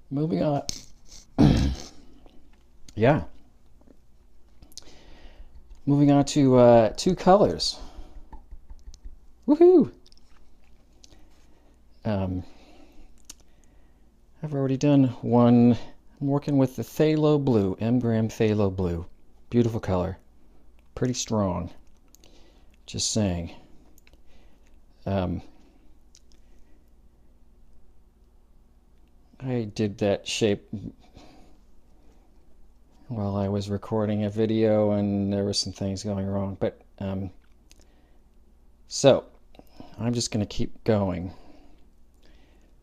Moving on. Yeah. Moving on to two colors. Woohoo! I've already done one. I'm working with the Phthalo Blue, M-gram Phthalo Blue. Beautiful color. Pretty strong. Just saying. I did that shape while I was recording a video and there were some things going wrong. But so I'm just going to keep going.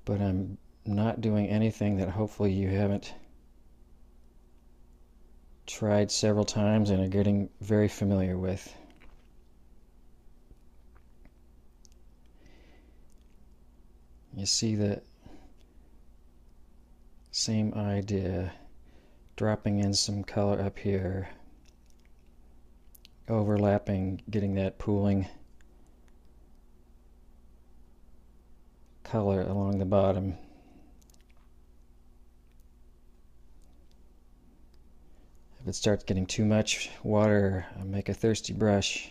But I'm not doing anything that hopefully you haven't tried several times and are getting very familiar with. You see the same idea, dropping in some color up here, overlapping, getting that pooling color along the bottom. If it starts getting too much water, I'll make a thirsty brush,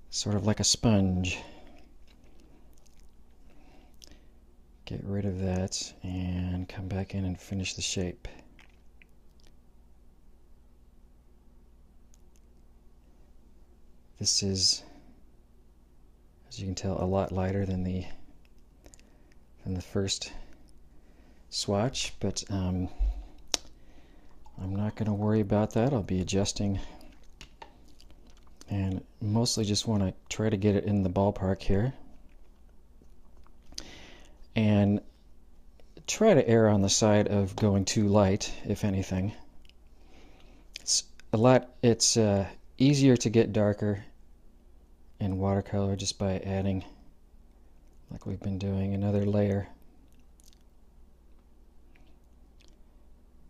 sort of like a sponge. Get rid of that and come back in and finish the shape. This is, as you can tell, a lot lighter than the first swatch, but I'm not going to worry about that. I'll be adjusting and mostly just want to try to get it in the ballpark here and try to err on the side of going too light, if anything. It's easier to get darker in watercolor just by adding, like we've been doing, another layer.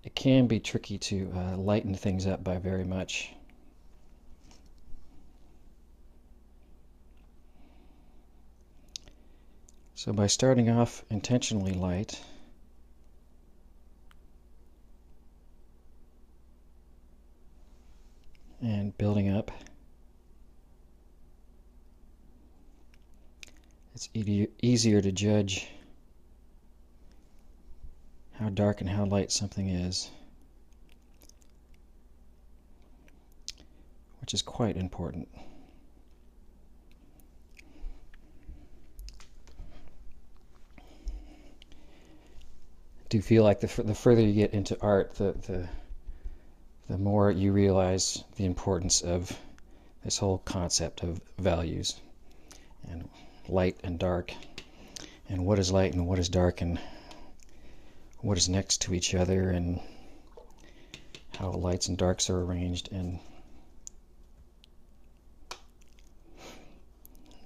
It can be tricky to lighten things up by very much. So by starting off intentionally light, and building up, it's easier to judge how dark and how light something is, which is quite important. I do feel like the further you get into art, the more you realize the importance of this whole concept of values and light and dark, and what is light and what is dark, and what is next to each other, and how lights and darks are arranged. And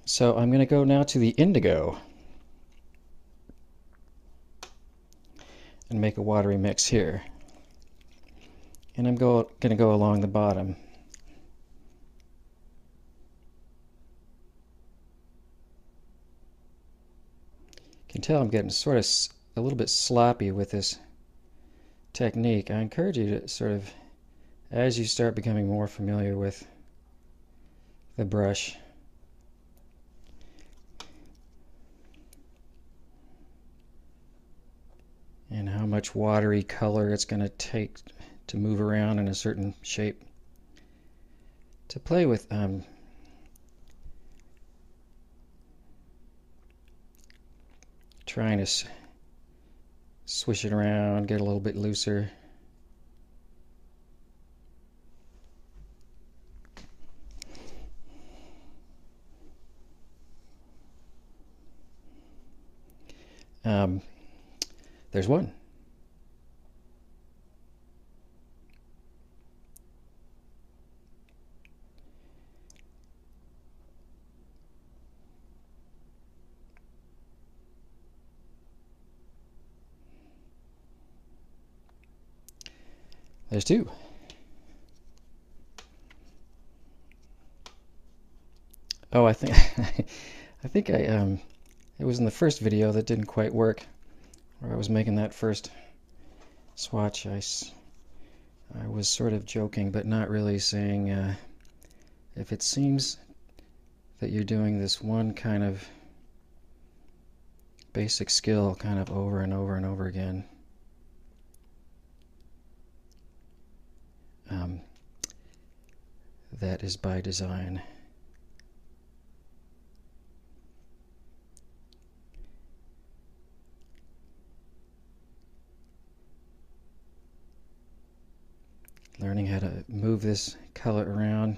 so I'm going to go now to the Indigo and make a watery mix here. And I'm going to go along the bottom. You can tell I'm getting sort of a little bit sloppy with this technique. I encourage you to sort of, as you start becoming more familiar with the brush, and how much watery color it's going to take to move around in a certain shape, to play with trying to swish it around, get a little bit looser. There's one. There's two. Oh, I think it was in the first video that didn't quite work, where I was making that first swatch, I was sort of joking, but not really, saying if it seems that you're doing this one kind of basic skill kind of over and over and over again, that is by design. Learning how to move this color around.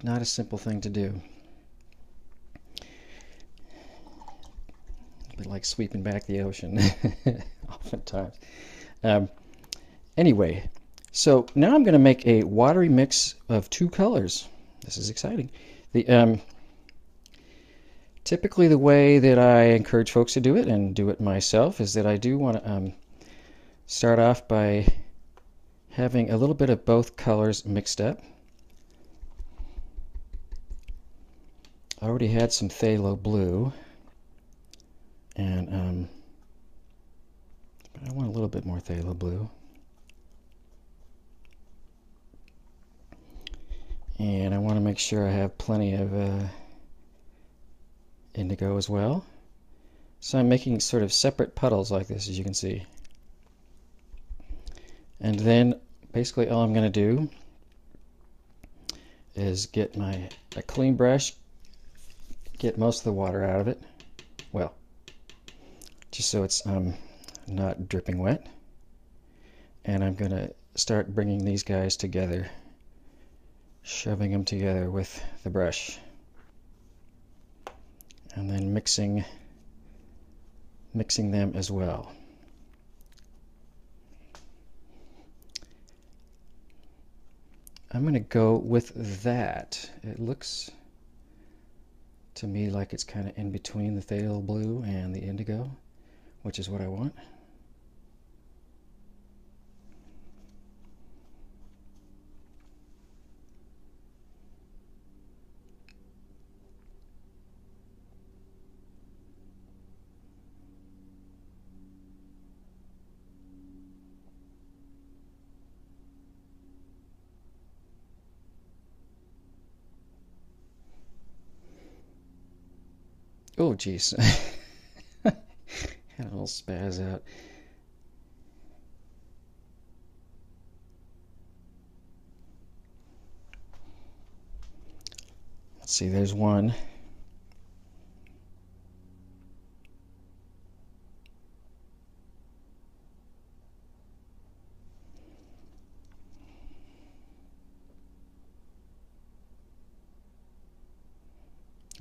Not a simple thing to do. A bit like sweeping back the ocean, oftentimes. Anyway, so now I'm going to make a watery mix of two colors. This is exciting. Typically, the way that I encourage folks to do it, and do it myself, is that I do want to start off by having a little bit of both colors mixed up. I already had some phthalo blue, and I want a little bit more phthalo blue. And I want to make sure I have plenty of indigo as well. So I'm making sort of separate puddles like this, as you can see. And then basically all I'm going to do is get a clean brush, get most of the water out of it. Well, just so it's not dripping wet. And I'm going to start bringing these guys together, shoving them together with the brush, and then mixing them as well. I'm going to go with that. It looks to me like it's kind of in between the phthalo blue and the indigo, which is what I want. Oh, geez. Had a little spaz out. Let's see, there's one.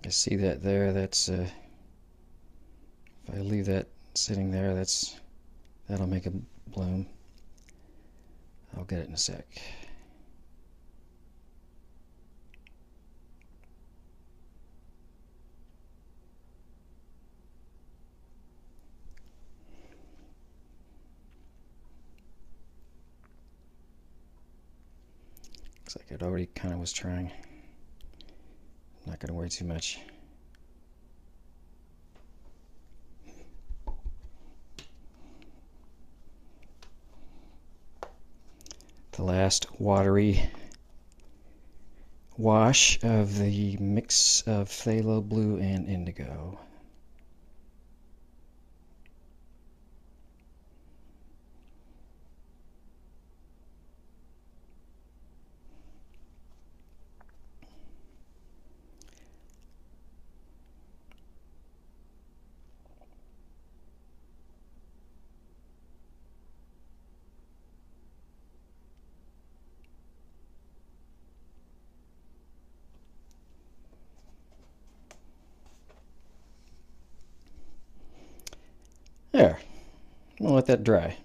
I see that there. That's if I leave that sitting there, that'll make a bloom. I'll get it in a sec. Looks like it already kind of was trying. Not going to worry too much. The last watery wash of the mix of phthalo blue and indigo. There. I'm going to let that dry.